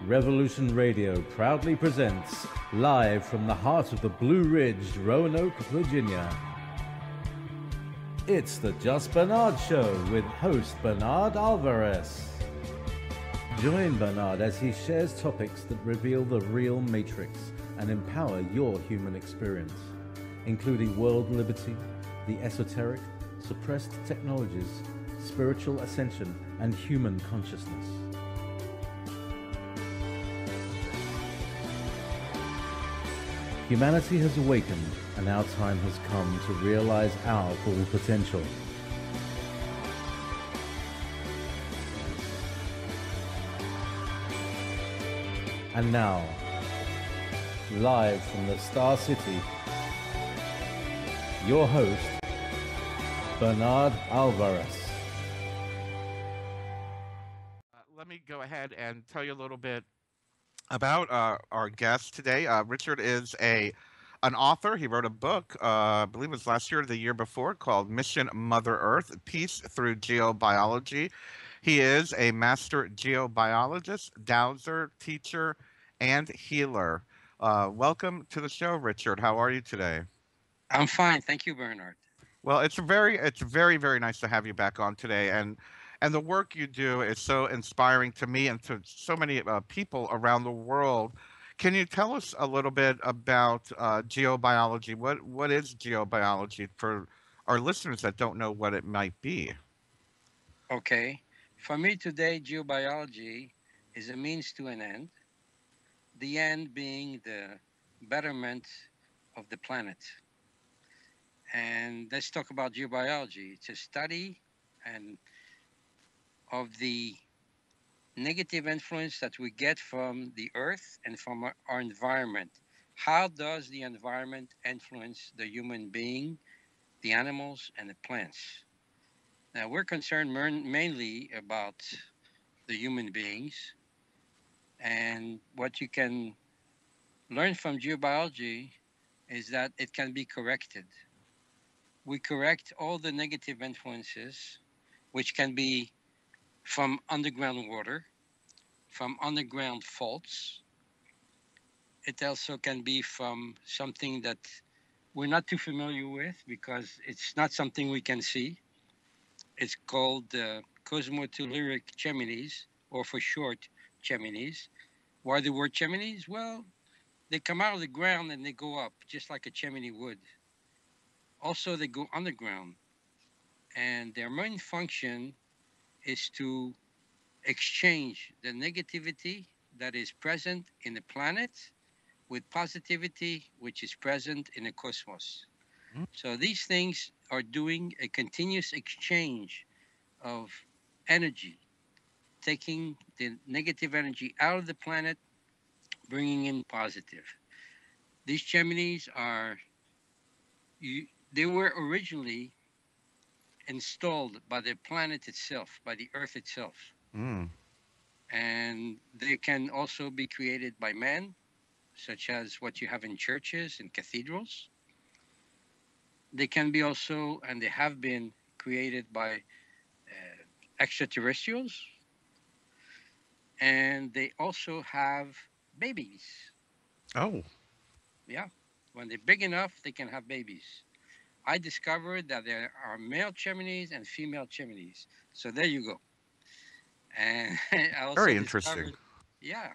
Revolution Radio proudly presents, live from the heart of the Blue Ridge, Roanoke, Virginia. It's the Just Bernard Show with host Bernard Alvarez. Join Bernard as he shares topics that reveal the real matrix and empower your human experience, including world liberty, the esoteric, suppressed technologies, spiritual ascension, and human consciousness. Humanity has awakened, and our time has come to realize our full potential. And now, live from the Star City, your host, Bernard Alvarez. Let me go ahead and tell you a little bit about our guest today. Richard is an author. He wrote a book, I believe it was last year or the year before, called Mission Mother Earth, Peace Through Geobiology. He is a master geobiologist, dowser, teacher, and healer. Welcome to the show, Richard. How are you today? I'm fine. Thank you, Bernard. Well, it's very, very nice to have you back on today. And the work you do is so inspiring to me and to so many people around the world. Can you tell us a little bit about geobiology? What is geobiology for our listeners that don't know what it might be? Okay. For me today, geobiology is a means to an end, the end being the betterment of the planet. And let's talk about geobiology. It's a study of the negative influence that we get from the earth and from our environment. How does the environment influence the human being, the animals, and the plants? Now, we're concerned mainly about the human beings. And what you can learn from geobiology is that it can be corrected. We correct all the negative influences, which can be from underground water, from underground faults. It also can be from something that we're not too familiar with because it's not something we can see. It's called cosmotelluric chimneys, or for short, chimneys. Why the word chimneys? Well, they come out of the ground and they go up, just like a chimney would. Also, they go underground. And their main function is to exchange the negativity that is present in the planet with positivity which is present in the cosmos. Mm-hmm. So these things are doing a continuous exchange of energy, taking the negative energy out of the planet, bringing in positive. These chimneys they were originally installed by the planet itself, by the earth itself. Mm. And they can also be created by man, such as what you have in churches and cathedrals. They can be also, and they have been created by extraterrestrials. And they also have babies. Oh. Yeah. When they're big enough, they can have babies. I discovered that there are male chimneys and female chimneys. So there you go. And I also very interesting. Yeah.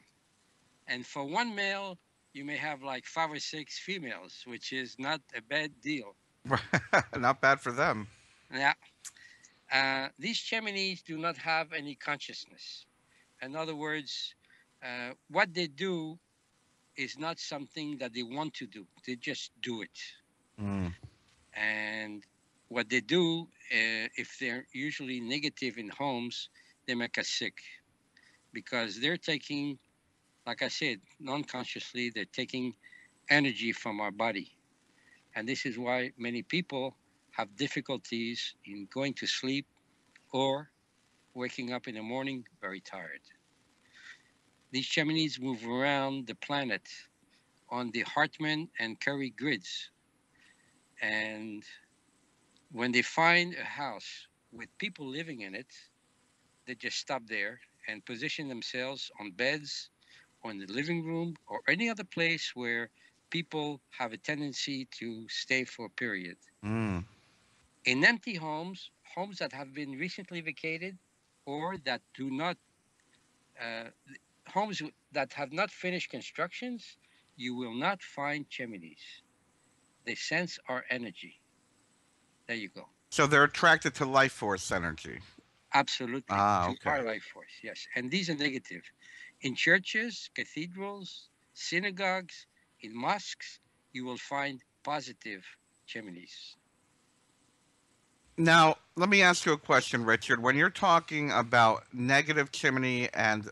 And for one male, you may have like 5 or 6 females, which is not a bad deal. Not bad for them. Yeah. These chimneys do not have any consciousness. In other words, what they do is not something that they want to do. They just do it. Mm. And what they do, if they're usually negative in homes, they make us sick because they're taking, like I said, non-consciously, they're taking energy from our body. And this is why many people have difficulties in going to sleep or waking up in the morning very tired. These chimneys move around the planet on the Hartmann and Curry grids. And when they find a house with people living in it, they just stop there and position themselves on beds or in the living room or any other place where people have a tendency to stay for a period. Mm. In empty homes, homes that have been recently vacated or that do not, uh, homes that have not finished constructions, you will not find chimneys. They sense our energy. There you go. So they're attracted to life force energy. Absolutely. Ah, To okay. our life force, yes. And these are negative. In churches, cathedrals, synagogues, in mosques, you will find positive chimneys. Now, let me ask you a question, Richard. When you're talking about negative chimney and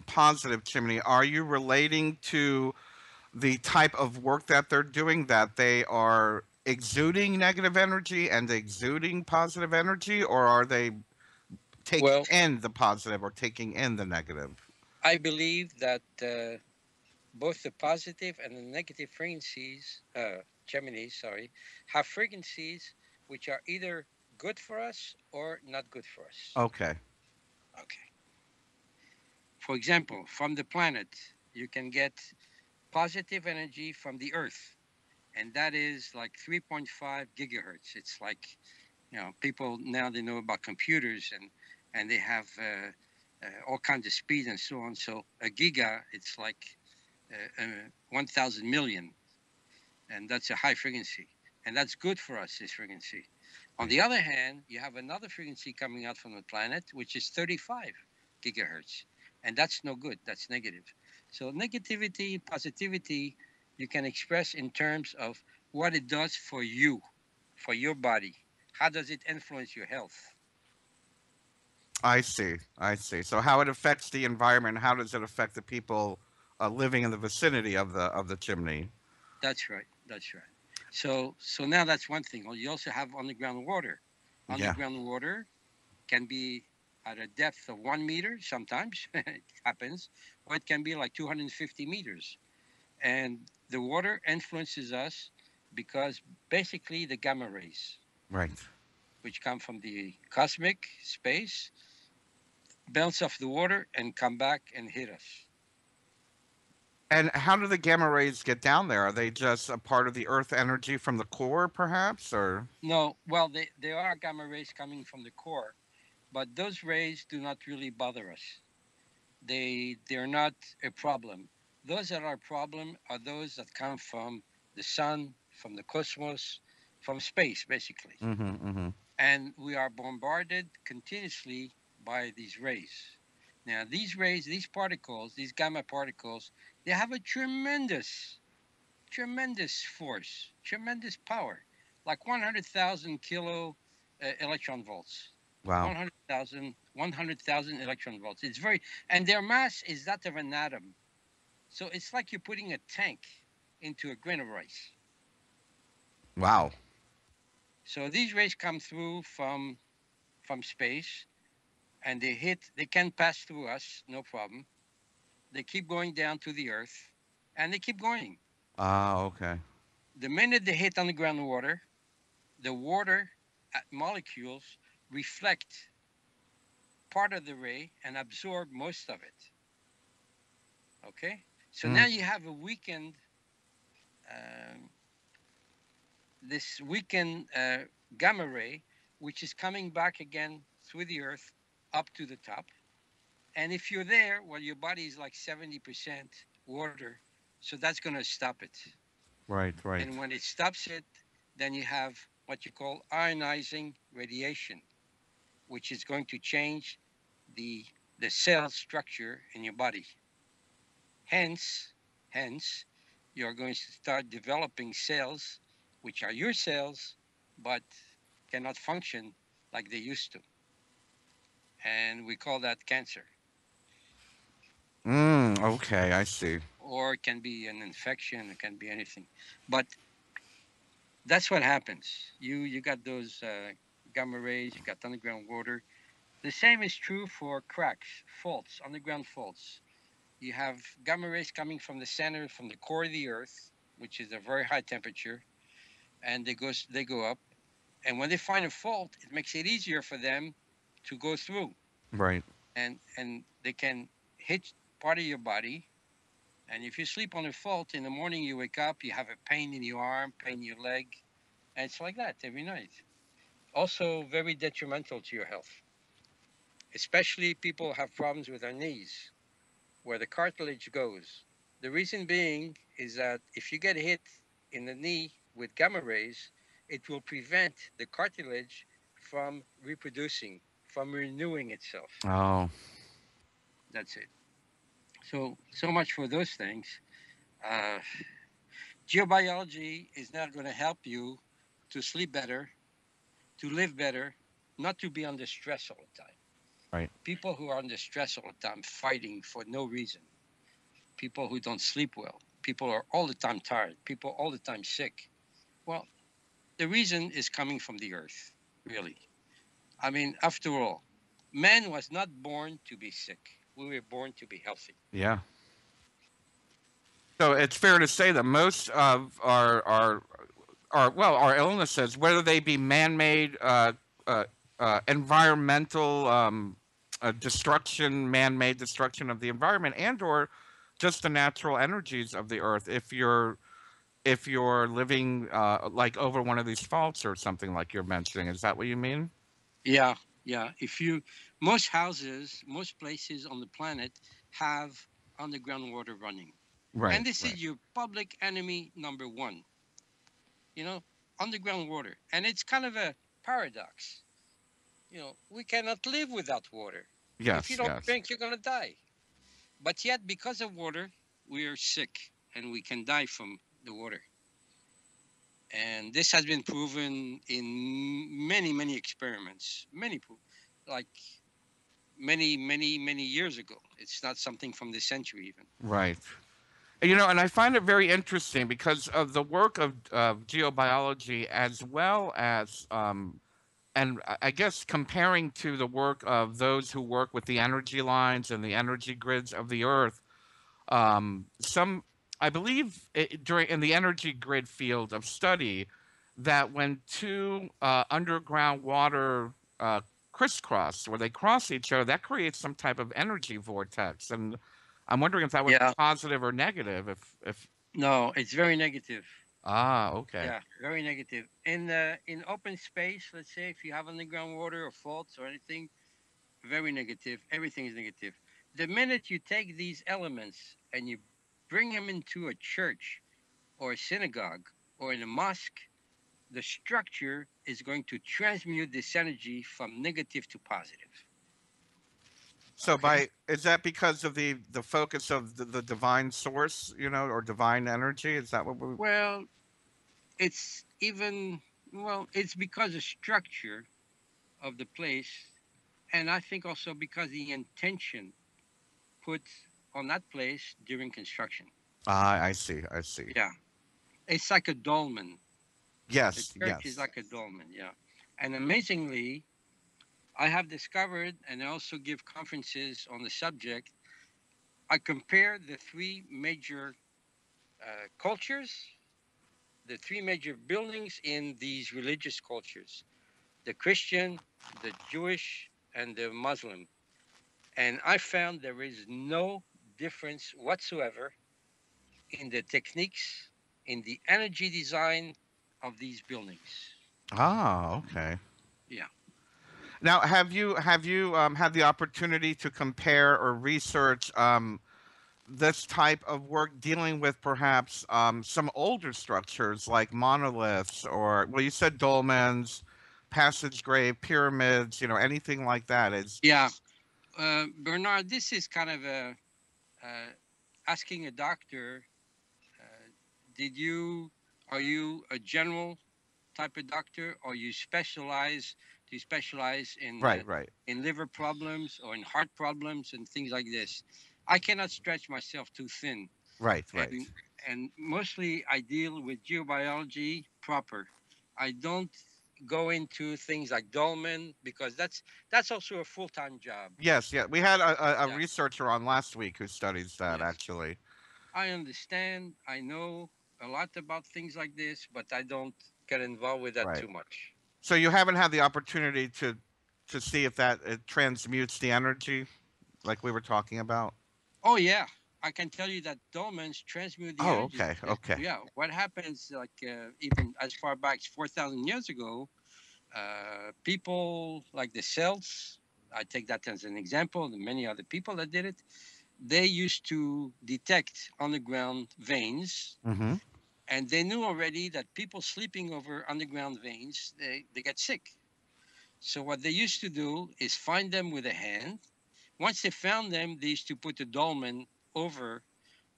positive chimney, are you relating to the type of work that they're doing, that they are exuding negative energy and exuding positive energy, or are they taking Well, in the positive or taking in the negative? I believe that both the positive and the negative frequencies, chimneys, sorry, have frequencies which are either good for us or not good for us. Okay. Okay. For example, from the planet, you can get positive energy from the Earth, and that is like 3.5 gigahertz. It's like, people now they know about computers, and they have all kinds of speed and so on. So a giga, it's like 1,000 million, and that's a high frequency, and that's good for us. This frequency. On the other hand, you have another frequency coming out from the planet, which is 35 gigahertz, and that's no good. That's negative. So negativity, positivity, you can express in terms of what it does for your body. How does it influence your health? I see. I see. So how it affects the environment? How does it affect the people living in the vicinity of the chimney? That's right. That's right. So now that's one thing. Well, you also have underground water. Yeah. Underground water can be at a depth of 1 meter, sometimes it happens, or it can be like 250 meters. And the water influences us because basically the gamma rays, Right. which come from the cosmic space, bounce off the water and come back and hit us. And how do the gamma rays get down there? Are they just a part of the Earth energy from the core, perhaps, or? No, well, they are gamma rays coming from the core, but those rays do not really bother us. They're not a problem. Those that are a problem are those that come from the sun, from the cosmos, from space, basically. Mm-hmm. Mm-hmm. And we are bombarded continuously by these rays. Now, these rays, these particles, these gamma particles, they have a tremendous force, tremendous power, like 100,000 kilo electron volts. Wow. 100,000 electron volts. It's very, and their mass is that of an atom. So it's like you're putting a tank into a grain of rice. Wow. So these rays come through from space, and they can pass through us, no problem. They keep going down to the earth, and they keep going. Ah, okay. The minute they hit underground water, the water molecules reflect part of the ray and absorb most of it. Okay? So Mm. now you have a weakened, um, this weakened gamma ray, which is coming back again through the earth up to the top. And if you're there, well, your body is like 70% water, so that's going to stop it. Right. Right. And when it stops it, then you have what you call ionizing radiation, which is going to change the the cell structure in your body. Hence, you're going to start developing cells, which are your cells, but cannot function like they used to, and we call that cancer. Okay. I see. Or it can be an infection. It can be anything, but that's what happens. You got those gamma rays. You got underground water. The same is true for cracks, faults, underground faults. You have gamma rays coming from the center, from the core of the Earth, which is a very high temperature, and they go up. And when they find a fault, it makes it easier for them to go through, Right. and they can hit part of your body, And if you sleep on a fault, in the morning you wake up, you have a pain in your arm, pain in your leg, and it's like that every night. Also, very detrimental to your health, especially people who have problems with their knees, where the cartilage goes. The reason being is that if you get hit in the knee with gamma rays, it will prevent the cartilage from reproducing, from renewing itself. Oh, That's it. So much for those things. Uh, Geobiology is not going to help you to sleep better, to live better, not to be under stress all the time. right. People who are under stress all the time, fighting for no reason, people who don't sleep well, people are all the time tired, people all the time sick. Well, the reason is coming from the earth, really. I mean, after all, man was not born to be sick. We were born to be healthy. Yeah. So it's fair to say that most of our illnesses, whether they be man-made, uh, environmental destruction, man-made destruction of the environment, and or just the natural energies of the earth. If you're living like over one of these faults or something like you're mentioning, is that what you mean? Yeah, yeah. If you, most houses, most places on the planet have underground water running. Right. And this Right. is your public enemy number one, you know, underground water. And it's kind of a paradox. We cannot live without water. If you Yes. don't Yes. drink, you're going to die. But yet, because of water, we are sick and we can die from the water. And this has been proven in many, many experiments, like many, many, many years ago. It's not something from this century even. Right. And I find it very interesting because of the work of geobiology as well as, and I guess comparing to the work of those who work with the energy lines and the energy grids of the Earth. Some, I believe, in the energy grid field of study, that when two underground water crisscross, where they cross each other, that creates some type of energy vortex. And I'm wondering if that would be Yeah. positive or negative. If No, it's very negative. okay, Yeah, very negative. In open space, let's say if you have underground water or faults or anything, very negative. Everything is negative. The minute you take these elements and you bring them into a church or a synagogue or in a mosque, the structure is going to transmute this energy from negative to positive. so Okay. is that because of the focus of the divine source, or divine energy? Is that what we? Well, it's even, it's because the structure of the place, and I think also because the intention put on that place during construction. Ah, I see. I see. Yeah. It's like a dolmen. The Yes. church is Yes. like a dolmen, yeah. And amazingly, I have discovered, and I also give conferences on the subject, I compare the three major cultures, the three major buildings in these religious cultures, the Christian, the Jewish, and the Muslim. And I found there is no difference whatsoever in the techniques, in the energy design of these buildings. Ah, okay. Yeah. Now, have you had the opportunity to compare or research this type of work dealing with perhaps some older structures like monoliths or, well, you said dolmens, passage grave, pyramids, anything like that? Yeah. Bernard, this is kind of asking a doctor, did you, are you a general type of doctor or do you specialize Right, right, in liver problems or in heart problems and things like this? I cannot stretch myself too thin. right, right. And mostly I deal with geobiology proper. I don't go into things like dolmen because that's also a full-time job. Yes, yeah. We had a Yeah. researcher on last week who studies that, Yes. actually. I understand. I know a lot about things like this, but I don't get involved with that Right. too much. So you haven't had the opportunity to see if that it transmutes the energy like we were talking about? Oh yeah, I can tell you that dolmens transmute the Oh, energy okay, because, okay. yeah, what happens, like even as far back as 4,000 years ago, people like the Celts, I take that as an example, and many other people that did it, they used to detect underground veins, Mm-hmm. and they knew already that people sleeping over underground veins, they get sick. So what they used to do is find them with a hand. Once they found them, they used to put the dolmen over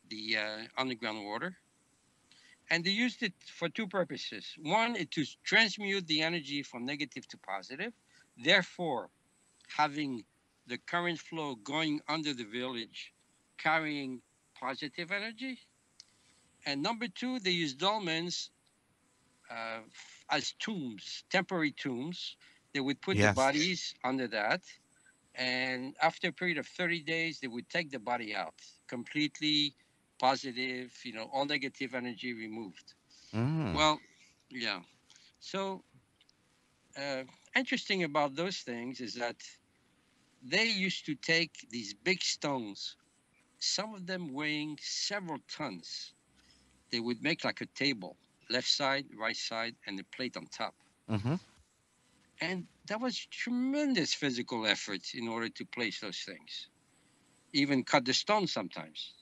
the underground water, and they used it for two purposes. One is to transmute the energy from negative to positive, therefore having the current flow going under the village, carrying positive energy. And number two, they use dolmens uh, as tombs, temporary tombs. They would put the Yes. bodies under that, and after a period of 30 days, they would take the body out completely positive, all negative energy removed. Mm. Well, yeah. So, uh, interesting about those things is that they used to take these big stones, some of them weighing several tons. They would make like a table, left side, right side, and a plate on top. Mm-hmm. And that was tremendous physical effort in order to place those things, even cut the stone sometimes.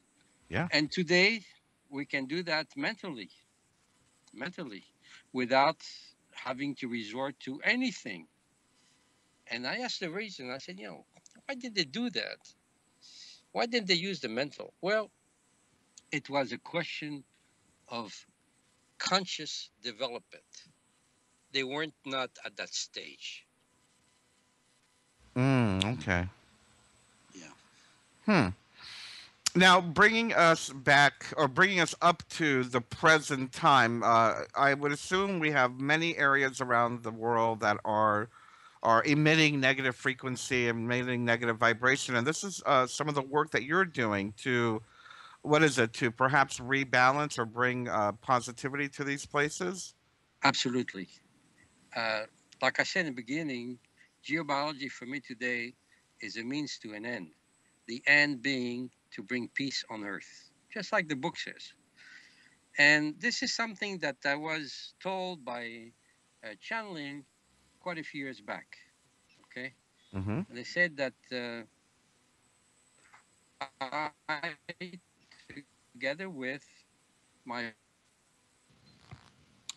Yeah. And today, we can do that mentally, without having to resort to anything. And I asked the reason. I said, why did they do that? Why didn't they use the mental? Well, it was a question of conscious development. They weren't not at that stage. Okay. Yeah. Hmm. Now, bringing us back or bringing us up to the present time, I would assume we have many areas around the world that are emitting negative frequency, emitting negative vibration, and this is some of the work that you're doing to what is it to perhaps rebalance or bring positivity to these places. Absolutely. Uh, like I said in the beginning, geobiology for me today is a means to an end. The end being to bring peace on earth, just like the book says. And this is something that I was told by channeling quite a few years back. Okay. Mm-hmm. And they said that I, together with my.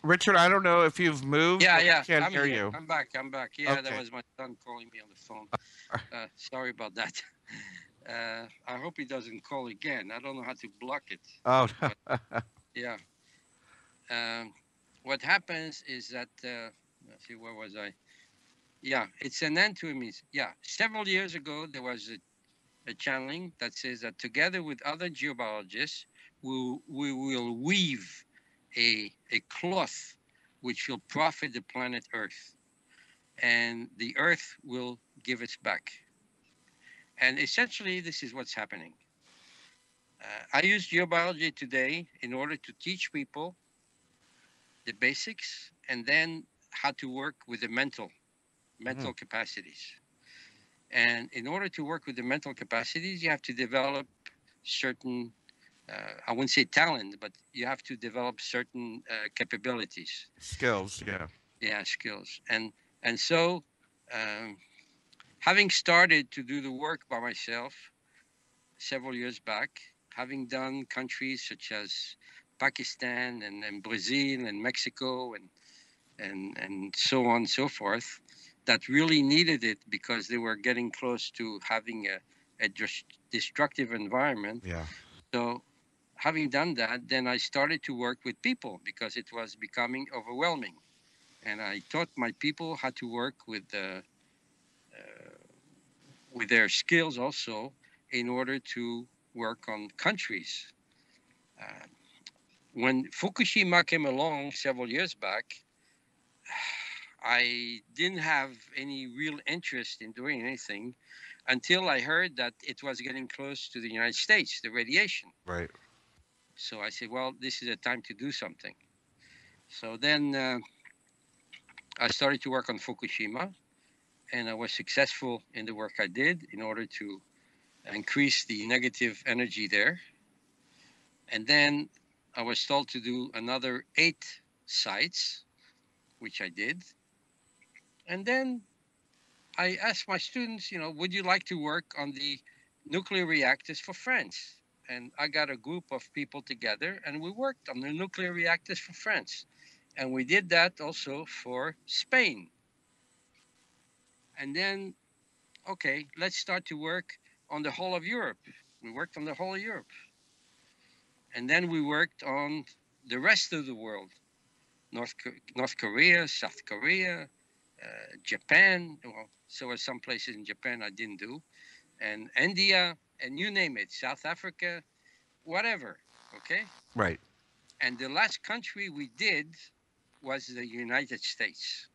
Richard, I don't know if you've moved, Yeah, but we yeah, can't I'm hear here. you. I'm back. Yeah, that Okay. was my son calling me on the phone. Sorry about that. I hope he doesn't call again. I don't know how to block it. Oh. But yeah, um, what happens is that let's see, where was I? Yeah, it's an end to a means. Yeah, several years ago there was a channeling that says that together with other geobiologists, we will weave a cloth which will profit the planet Earth, and the Earth will give us back. And essentially, this is what's happening. I use geobiology today in order to teach people the basics and then how to work with the mental Mm. capacities. And in order to work with the mental capacities, you have to develop certain, I wouldn't say talent, but you have to develop certain capabilities. Skills, yeah. Yeah, skills. And so, um, having started to do the work by myself several years back, having done countries such as Pakistan and Brazil and Mexico and so on and so forth, that really needed it because they were getting close to having a destructive environment. Yeah. So, having done that, then I started to work with people because it was becoming overwhelming. And I taught my people how to work with their skills also in order to work on countries. Uh, when Fukushima came along several years back, I didn't have any real interest in doing anything until I heard that it was getting close to the United States, the radiation. Right. So I said, well, this is a time to do something. So then I started to work on Fukushima, and I was successful in the work I did in order to increase the negative energy there. And then I was told to do another 8 sites, which I did. And then I asked my students, would you like to work on the nuclear reactors for France? And I got a group of people together and we worked on the nuclear reactors for France. And we did that also for Spain. And then, okay, let's start to work on the whole of Europe. We worked on the whole of Europe. And then we worked on the rest of the world, North Korea, South Korea, Japan. Well, so were some places in Japan I didn't do, and India, and you name it, South Africa, whatever. Okay. Right. And the last country we did was the United States.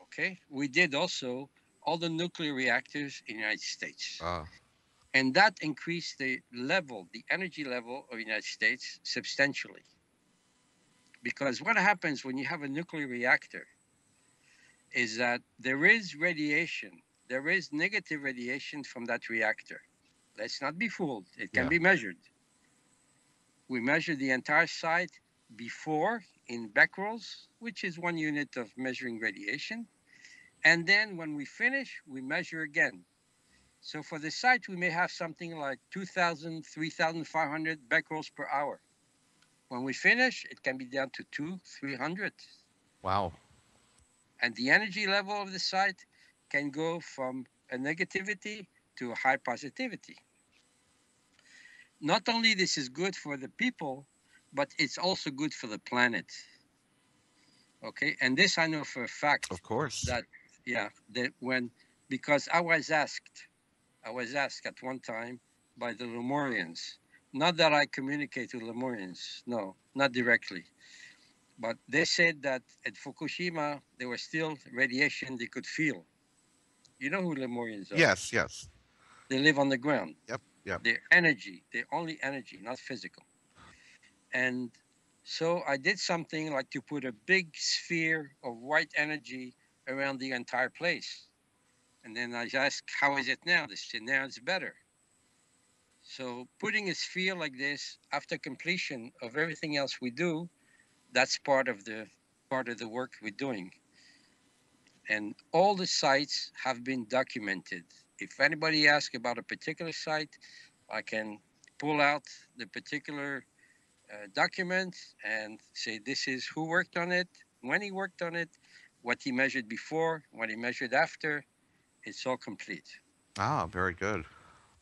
Okay. We did also all the nuclear reactors in the United States. And that increased the energy level of the United States substantially. Because what happens when you have a nuclear reactor is that there is radiation, there is negative radiation from that reactor. Let's not be fooled. It can be measured. We measure the entire site before in becquerels, which is 1 unit of measuring radiation. And then when we finish, we measure again. So for the site, we may have something like 2,000, 3,500 becquerels per hour. When we finish, it can be down to 200, 300. Wow. And the energy level of the site can go from a negativity to a high positivity. Not only this is good for the people, but it's also good for the planet. Okay, and this I know for a fact. Of course. Because I was asked at one time by the Lemurians. Not that I communicate with Lemurians, no, not directly. But they said that at Fukushima, there was still radiation they could feel. You know who Lemurians are? Yes, yes. They live on the ground. Yep, yep. They're energy. They're only energy, not physical. And so I did something like to put a big sphere of white energy around the entire place. And then I asked, how is it now? They said, now it's better. So putting a sphere like this after completion of everything else we do, that's part of the work we're doing. And all the sites have been documented. If anybody asks about a particular site, I can pull out the particular document and say this is who worked on it, when he worked on it, what he measured before, what he measured after. It's all complete. Ah, very good.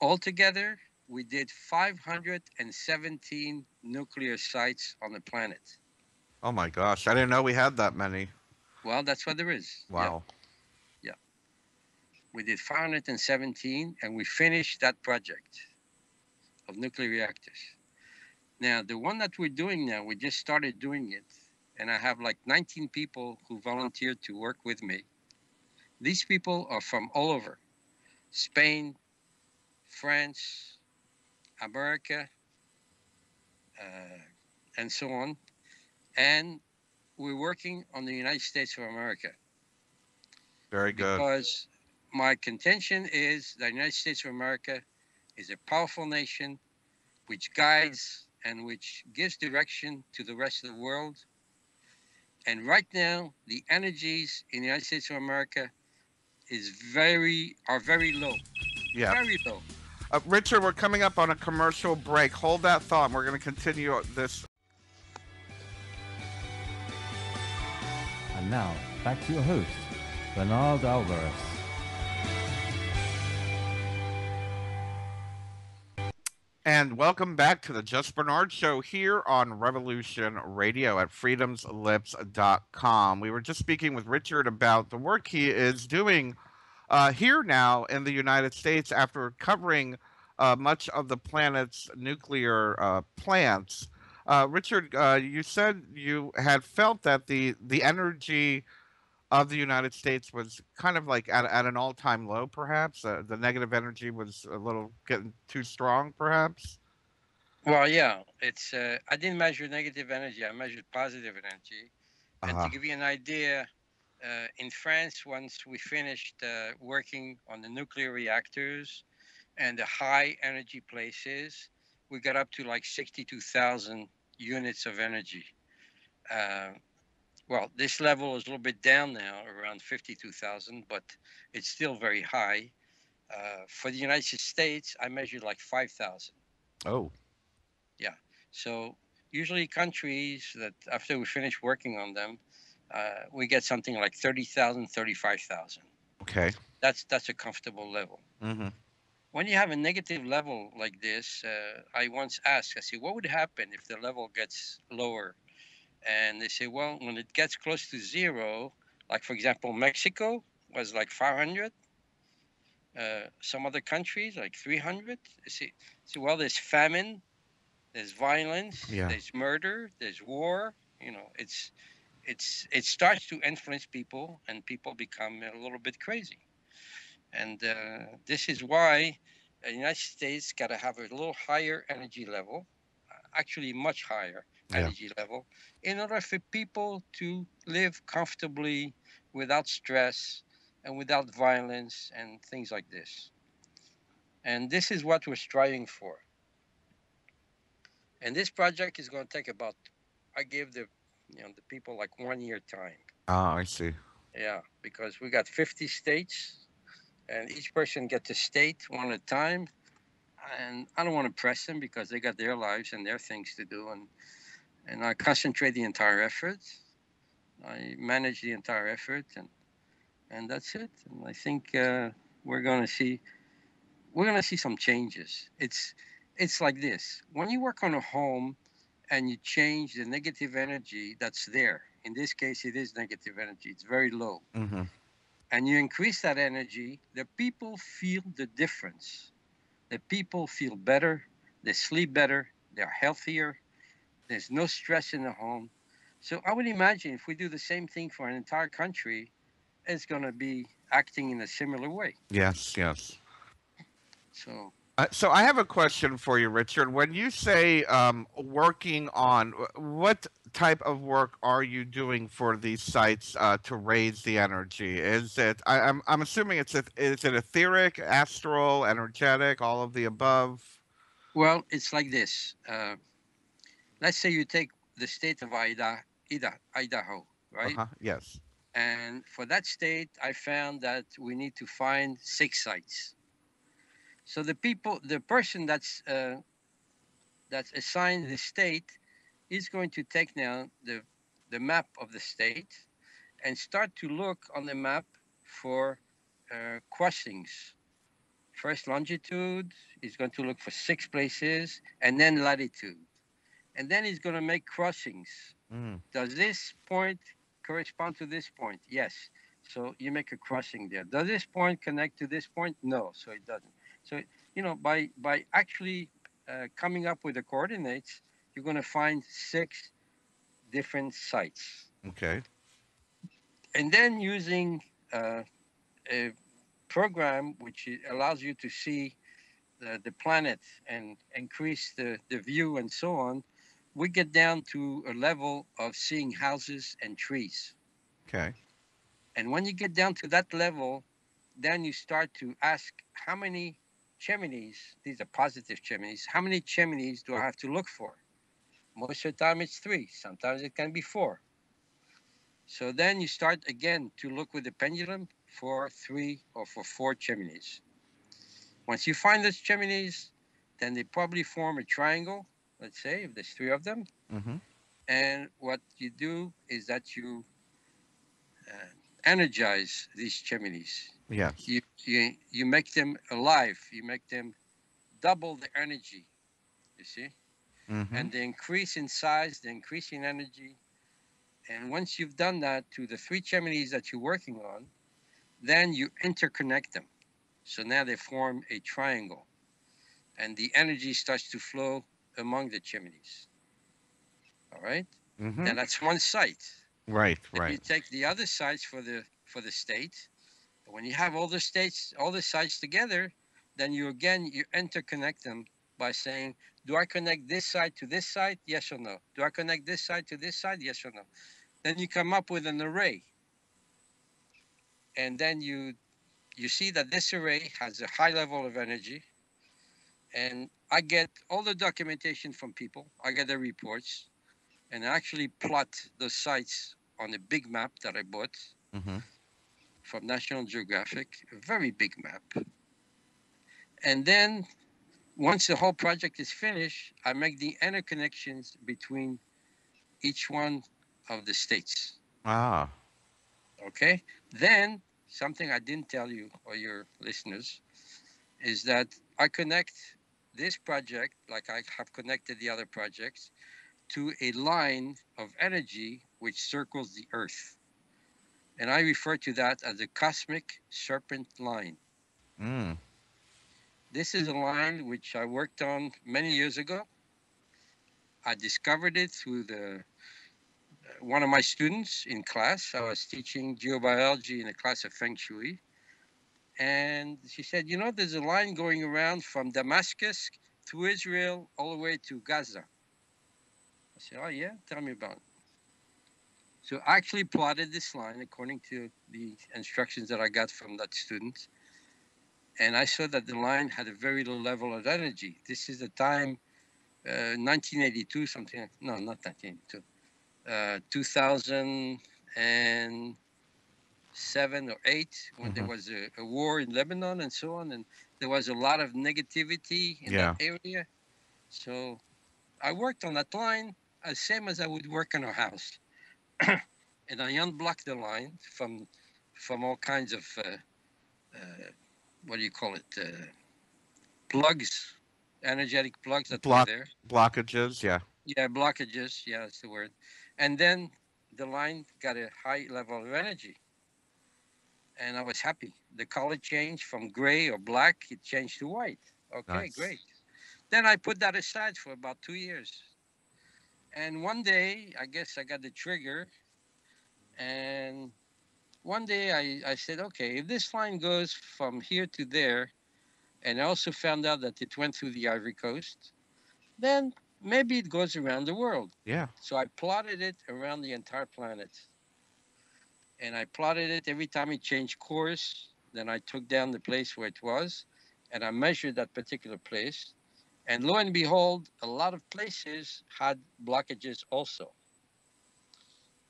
Altogether, we did 517 nuclear sites on the planet. Oh my gosh, I didn't know we had that many. Well, that's what there is. Wow. Yeah. We did 517 and we finished that project of nuclear reactors. Now, the one that we're doing now, we just started doing it, and I have like 19 people who volunteered to work with me. These people are from all over, Spain, France, America, and so on. And we're working on the United States of America. Very good. Because my contention is the United States of America is a powerful nation which guides and which gives direction to the rest of the world. And right now, the energies in the United States of America are very low. Yeah. Very low. Richard, we're coming up on a commercial break. Hold that thought. And we're going to continue this. And now, back to your host, Bernard Alvarez. And welcome back to the Just Bernard Show here on Revolution Radio at freedomslips.com. We were just speaking with Richard about the work he is doing here now in the United States after covering much of the planet's nuclear plants. Richard, you said you had felt that the energy of the United States was kind of like at an all-time low, perhaps. The negative energy was a little getting too strong, perhaps. Well, yeah, it's. I didn't measure negative energy. I measured positive energy. And to give you an idea, in France, once we finished working on the nuclear reactors and the high energy places, we got up to like 62,000 units of energy. Uh, well, this level is a little bit down now, around 52,000, but it's still very high. For the United States, I measured like 5,000. Oh, Yeah. So usually countries that after we finish working on them, we get something like 30,000, 35,000. okay. That's a comfortable level. Mm-hmm. When you have a negative level like this, I once asked, I said, what would happen if the level gets lower? And they say, well, when it gets close to zero, like for example, Mexico was like 500. Some other countries like 300. See, well, there's famine, there's violence, Yeah. there's murder, there's war. It starts to influence people, and people become a little bit crazy. And this is why the United States got to have a little higher energy level, actually much higher Yeah. energy level, in order for people to live comfortably without stress and without violence and things like this. And this is what we're striving for. And this project is going to take about, I gave the people like 1 year time. Ah, I see. Yeah, because we got 50 states, and each person gets a state one at a time. And I don't want to press them because they got their lives and their things to do. And I concentrate the entire effort. I manage the entire effort, and that's it. And I think we're going to see some changes. It's like this: when you work on a home and you change the negative energy that's there. In this case, it is negative energy. It's very low. Mm-hmm. And you increase that energy, the people feel the difference. The people feel better, they sleep better, they're healthier, there's no stress in the home. So I would imagine if we do the same thing for an entire country, it's going to be acting in a similar way. Yes, yes. So, So I have a question for you, Richard. When you say working on, what type of work are you doing for these sites to raise the energy? Is it? I'm assuming is it etheric, astral, energetic, all of the above? well, it's like this. Let's say you take the state of Idaho, Uh right? huh. Yes. And for that state, I found that we need to find 6 sites. So the person that's assigned the state is going to take now the map of the state and start to look on the map for crossings. First longitude, he's going to look for 6 places, and then latitude. And then he's going to make crossings. Mm. Does this point correspond to this point? Yes. So you make a crossing there. Does this point connect to this point? No. So it doesn't. So by actually coming up with the coordinates, you're going to find 6 different sites, Okay. and then using a program which allows you to see the planet and increase the view and so on, we get down to a level of seeing houses and trees. Okay. And when you get down to that level, then you start to ask how many chimneys, these are positive chimneys, how many chimneys do I have to look for? Most of the time it's 3, sometimes it can be 4. So then you start again to look with the pendulum for 3 or for 4 chimneys. Once you find those chimneys, then they probably form a triangle, let's say, if there's 3 of them. Mm-hmm. And what you do is that you energize these chimneys. Yes. You make them alive. You make them double the energy, you see? Mm-hmm. And they increase in size, they increase in energy. And once you've done that to the 3 chimneys that you're working on, then you interconnect them. So now they form a triangle. And the energy starts to flow among the chimneys. All right? Mm-hmm. Now that's one site. Right. Then you Right. take the other sites for the state. And when you have all the states, all the sites together, then you interconnect them by saying, do I connect this side to this side? Yes or no. Do I connect this side to this side? Yes or no. Then you come up with an array. And then you see that this array has a high level of energy. And I get all the documentation from people. I get their reports, and I actually plot those sites on a big map that I bought Mm-hmm. from National Geographic, a very big map. And then once the whole project is finished, I make the interconnections between each one of the states. Ah. Okay? Then something I didn't tell you or your listeners is that I connect this project, like I have connected the other projects, to a line of energy which circles the Earth. And I refer to that as the cosmic serpent line. Mm. This is a line which I worked on many years ago. I discovered it through the one of my students in class. I was teaching geobiology in a class of Feng Shui. And she said, you know, there's a line going around from Damascus through Israel all the way to Gaza. I said, oh, yeah? Tell me about it. So I actually plotted this line according to the instructions that I got from that student. And I saw that the line had a very low level of energy. This is the time, 1982, something. No, not 1982. 2007 or 8, when there was a war in Lebanon and so on. And there was a lot of negativity in that area. So I worked on that line as same as I would work on a house. And I unblocked the line from all kinds of what do you call it, plugs, energetic plugs that were there. Blockages, yeah. Yeah, blockages. Yeah, that's the word. And then the line got a high level of energy, and I was happy. The color changed from gray or black; it changed to white. Okay, Nice. great. Then I put that aside for about 2 years. And one day, I guess I got the trigger. And one day I said, okay, if this line goes from here to there, and I also found out that it went through the Ivory Coast, then maybe it goes around the world. Yeah. So I plotted it around the entire planet. And I plotted it every time it changed course. Then I took down the place where it was, and I measured that particular place. And lo and behold, a lot of places had blockages also.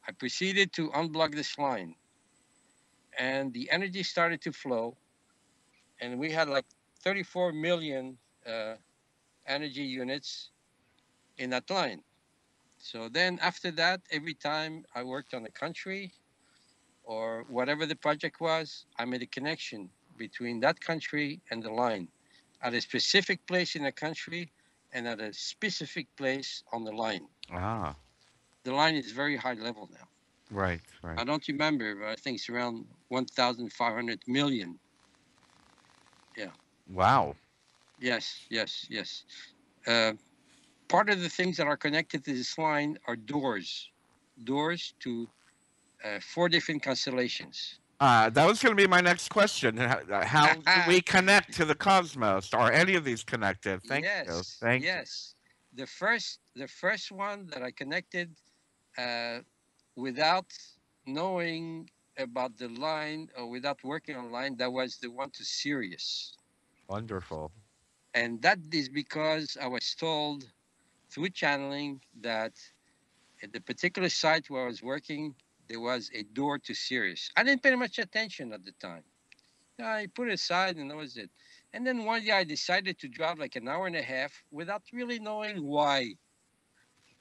I proceeded to unblock this line, and the energy started to flow. And we had like 34 million energy units in that line. So then after that, every time I worked on a country or whatever the project was, I made a connection between that country and the line at a specific place in the country and at a specific place on the line. Ah. The line is very high level now. Right, right. I don't remember, but I think it's around 1,500 million. Yeah. Wow. Yes, yes, yes. Part of the things that are connected to this line are doors to 4 different constellations. That was going to be my next question. How do we connect to the cosmos? Are any of these connected? Thank you. Thank you. The first one that I connected without knowing about the line or without working on line, that was the one to Sirius. Wonderful. And that is because I was told through channeling that at the particular site where I was working, there was a door to Sirius. I didn't pay much attention at the time. I put it aside and that was it. And then one day I decided to drive like an hour and a half without really knowing why.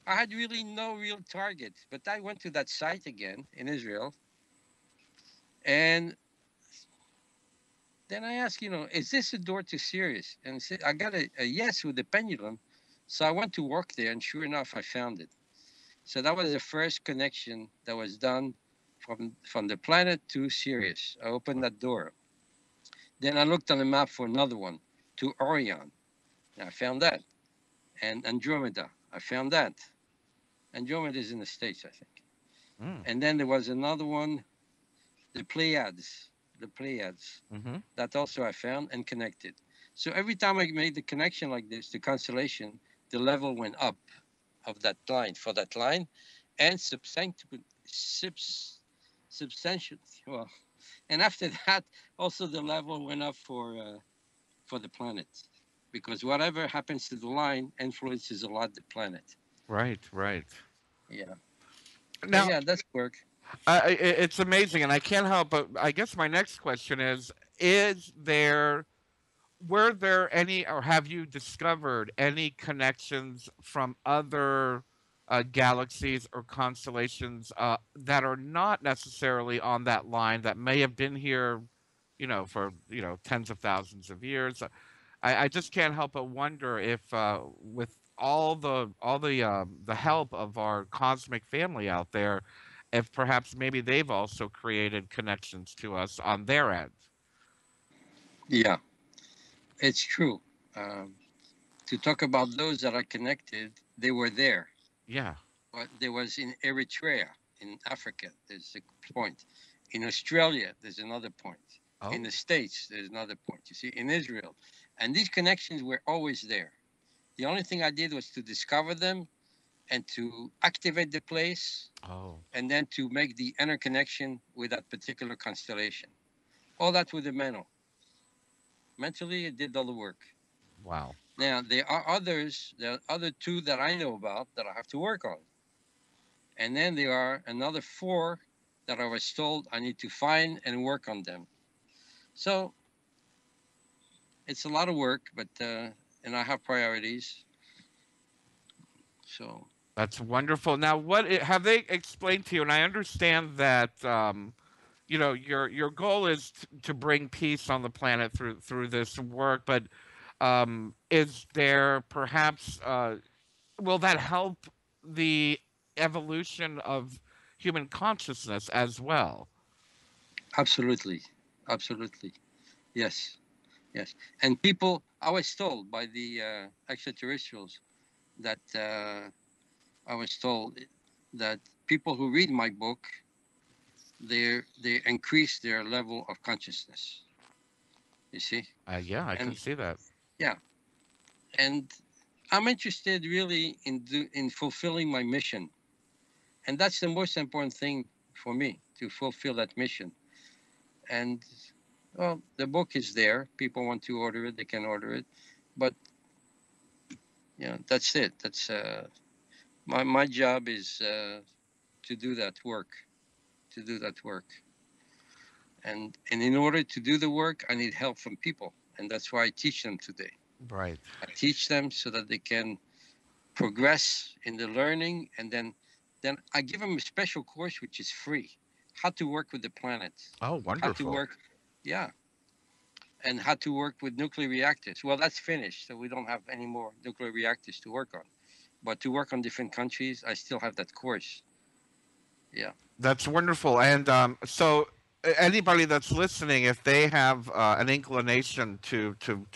I had really no real target, but I went to that site again in Israel. And then I asked, is this a door to Sirius? And I got a yes with the pendulum. So I went to work there, and sure enough, I found it. So that was the first connection that was done from the planet to Sirius. I opened that door. Then I looked on the map for another one to Orion. And I found that. And Andromeda. I found that. Andromeda is in the States, I think. And then there was another one, the Pleiades. That also I found and connected. So every time I made the connection like this, the constellation, the level went up of that line for that line, and substantially. Well, and after that, also the level went up for the planet. because whatever happens to the line influences a lot the planet. Right, right. Yeah. So Now, yeah, that's work. it's amazing, and I can't help but I guess my next question is there were there any, or have you discovered any connections from other galaxies or constellations that are not necessarily on that line that may have been here, for tens of thousands of years? I just can't help but wonder if, with all the help of our cosmic family out there, if perhaps maybe they've also created connections to us on their end. Yeah, it's true. Um, to talk about those that are connected, they were there. Yeah. But there was in Eritrea, in Africa, there's a point. In Australia, there's another point. In Oh, the States, there's another point. You see, in Israel. And these connections were always there. The only thing I did was to discover them and to activate the place oh, and then to make the interconnection with that particular constellation. All that with the mental. Mentally, it did all the work. wow. Now, there are other two that I know about that I have to work on. And then there are another four that I was told I need to find and work on them. So it's a lot of work, but and I have priorities. So That's wonderful. Now, have they explained to you? And I understand that your goal is to bring peace on the planet through this work. But is there perhaps will that help the evolution of human consciousness as well? absolutely, absolutely, yes, yes. And people, I was told by the extraterrestrials that I was told that people who read my book, they increase their level of consciousness. You see, Yeah, I can and see that. yeah, and I'm interested really in fulfilling my mission, and that's the most important thing for me to fulfill that mission. And well, the book is there. People want to order it, they can order it, but that's it. That's my job is to do that work, to do that work, and in order to do the work, I need help from people, and that's why I teach them today. Right. I teach them so that they can progress in the learning, and then I give them a special course which is free, how to work with the planet, Oh, how to wonderful. work, yeah, and how to work with nuclear reactors. Well, that's finished, so we don't have any more nuclear reactors to work on. But to work on different countries, I still have that course. Yeah. That's wonderful. And so, anybody that's listening, if they have an inclination to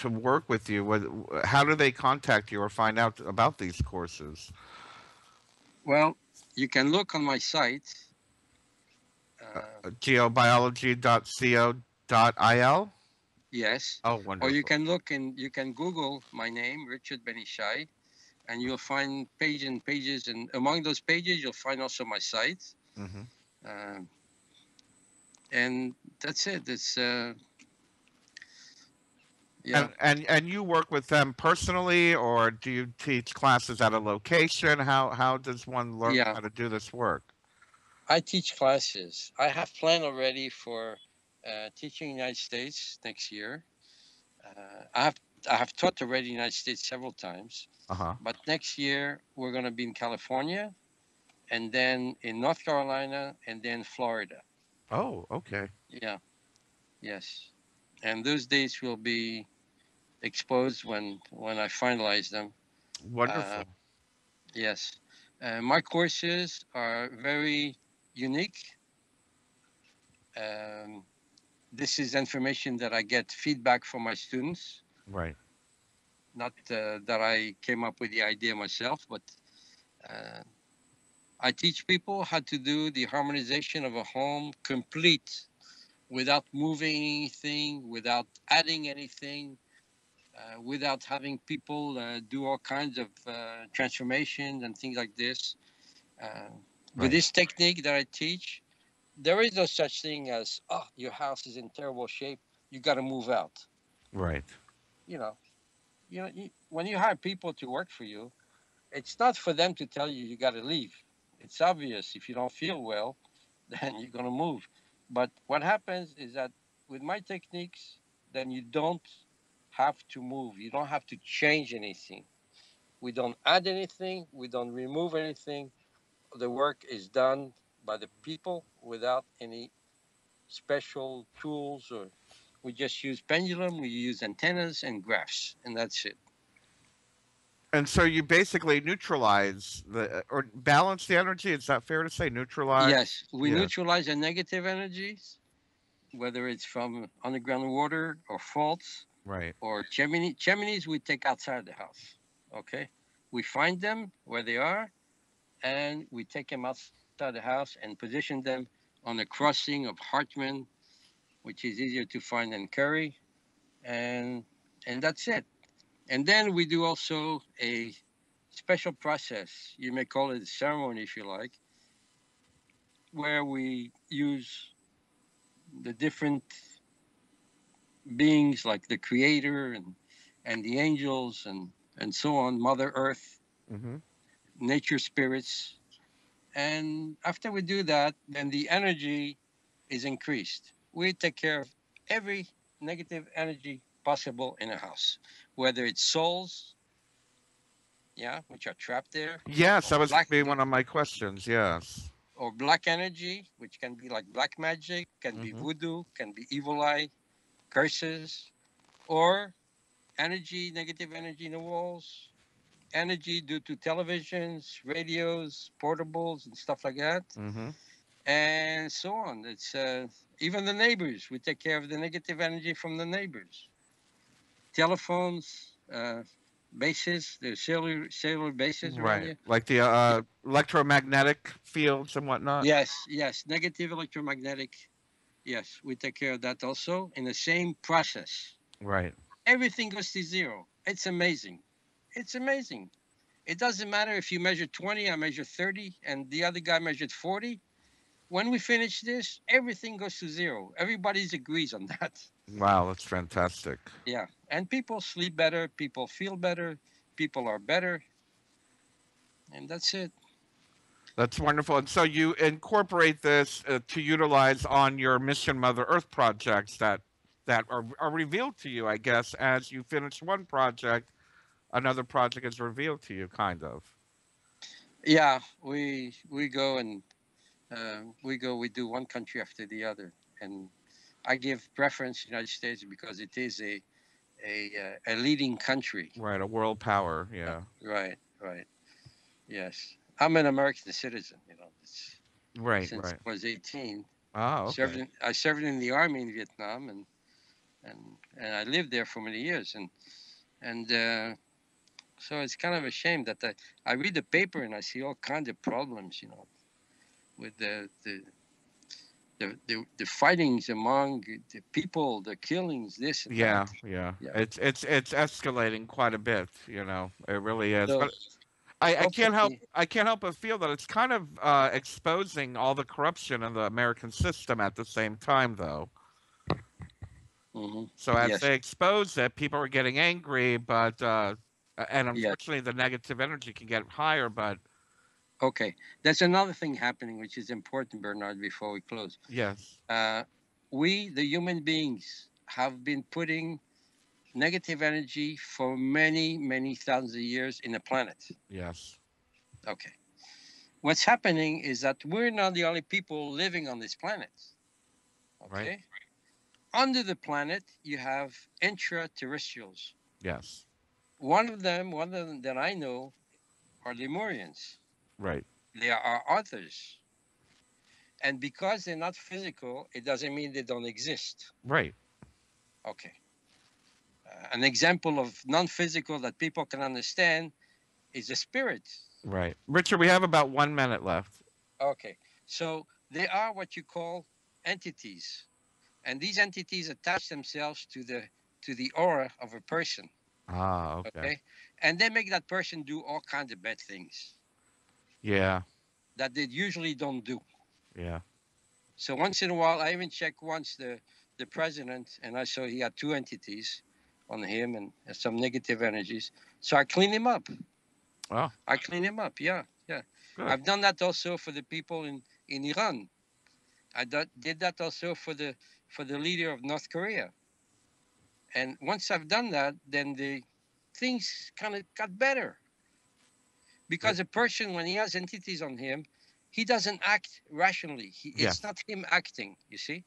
work with you, how do they contact you or find out about these courses? Well, you can look on my site. Uh, Geobiology.co.il. yes. Oh, Or you wonderful. can look and you can Google my name, Richard Benishai, and you'll find pages, and among those pages, you'll find also my site. Hmm. Um, and that's it. It's yeah. And you work with them personally, or do you teach classes at a location? How does one learn Yeah, how to do this work? I teach classes. I have planned already for teaching United States next year. I have taught already United States several times, Uh-huh. but next year we're going to be in California, and then in North Carolina, and then Florida. Oh, okay. Yeah, yes, and those dates will be exposed when I finalize them. Uh, Wonderful. yes, my courses are very unique. Um, this is information that I get feedback from my students, Right. not that I came up with the idea myself, but uh, I teach people how to do the harmonization of a home complete without moving anything, without adding anything, without having people do all kinds of transformations and things like this. Uh, with Right. this technique that I teach, there is no such thing as, your house is in terrible shape, you got to move out. Right. You know, when you hire people to work for you, it's not for them to tell you got to leave. It's obvious if you don't feel well, then you're going to move. But what happens is that with my techniques, then you don't have to move. You don't have to change anything. We don't add anything. We don't remove anything. The work is done by the people without any special tools, or we just use pendulum, we use antennas and graphs, and that's it. And so you basically neutralize or balance the energy. Is that fair to say? Neutralize? Yes, we Yeah. neutralize the negative energies, whether it's from underground water or faults Right. or chimneys we take outside the house. Okay, we find them where they are, and we take them outside the house and position them on a crossing of Hartman, which is easier to find than Curry, and that's it. And then we do also a special process. You may call it a ceremony if you like, where we use the different beings like the creator and the angels and so on, Mother Earth, Mm-hmm. nature spirits. And after we do that, then the energy is increased. We take care of every negative energy possible in a house, whether it's souls, yeah, which are trapped there, Yes, or that was going black to be one of my questions. Yes. or black energy, which can be like black magic, can be Mm-hmm. voodoo, can be evil eye, curses, or energy, negative energy in the walls, energy due to televisions, radios, portables, and stuff like that, Mm-hmm. and so on. It's even the neighbors. We take care of the negative energy from the neighbors. Telephones, bases, the cellular bases around Right. you. Like the electromagnetic fields and whatnot. Yes, yes, negative electromagnetic. Yes, we take care of that also in the same process. Right. Everything goes to zero. It's amazing. It's amazing. It doesn't matter if you measure 20, I measure 30, and the other guy measured 40. When we finish this, everything goes to zero. Everybody agrees on that. Wow, that's fantastic. Yeah. And people sleep better, people feel better, people are better, and that's it. That's wonderful. And so you incorporate this to utilize on your Mission Mother Earth projects that are revealed to you, I guess, as you finish one project, another project is revealed to you, kind of. Yeah, we go and we do one country after the other, and I give preference to the United States because it is a leading country. Right, a world power. Yeah. Right, right. Yes, I'm an American citizen. Right, Since right. I was 18, Oh, okay. I served in the army in Vietnam, and and I lived there for many years, and so it's kind of a shame that I read the paper and I see all kinds of problems, with the fightings among the people, the killings, this and that. Yeah, yeah. Yeah. It's escalating quite a bit, It really is. So But hopefully, I can't help but feel that it's kind of exposing all the corruption in the American system at the same time, though. hmm So as yes, they expose it, people are getting angry, but and yes. unfortunately, the negative energy can get higher. But Okay. There's another thing happening which is important, Bernard. Before we close, yes, uh, we the human beings have been putting negative energy for many thousands of years in the planet. yes, Okay. What's happening is that we're not the only people living on this planet. right, Okay. Under the planet, you have intraterrestrials. yes, One of them that I know are Lemurians. right, They are others. And because they're not physical, it doesn't mean they don't exist. right. Okay. An example of non physical that people can understand is the spirit. Right. Richard, we have about 1 minute left. Okay. So they are what you call entities. And these entities attach themselves to the aura of a person. Ah, okay. Okay. And they make that person do all kinds of bad things Yeah, that they usually don't do. yeah. So once in a while, I even checked once the president, and I saw he had two entities. on him and some negative energies. So I clean him up. Oh, I clean him up. Yeah, yeah. good. I've done that also for the people in Iran. I did that also for the leader of North Korea. And once I've done that, then the things kind of got better. Because a person, when he has entities on him, he doesn't act rationally. It's not him acting, you see?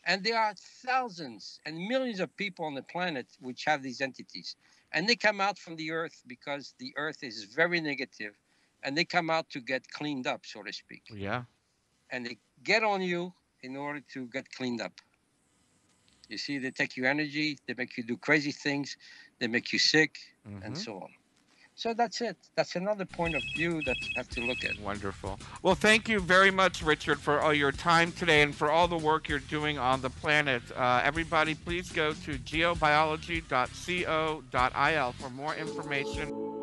And there are thousands and millions of people on the planet which have these entities. And they come out from the earth because the earth is very negative, and they come out to get cleaned up, so to speak. Yeah. And they get on you in order to get cleaned up. You see, they take your energy, they make you do crazy things, they make you sick, and so on. So that's it. That's another point of view that you have to look at. Wonderful. Well, thank you very much, Richard, for all your time today and for all the work you're doing on the planet. Everybody, please go to geobiology.co.il for more information.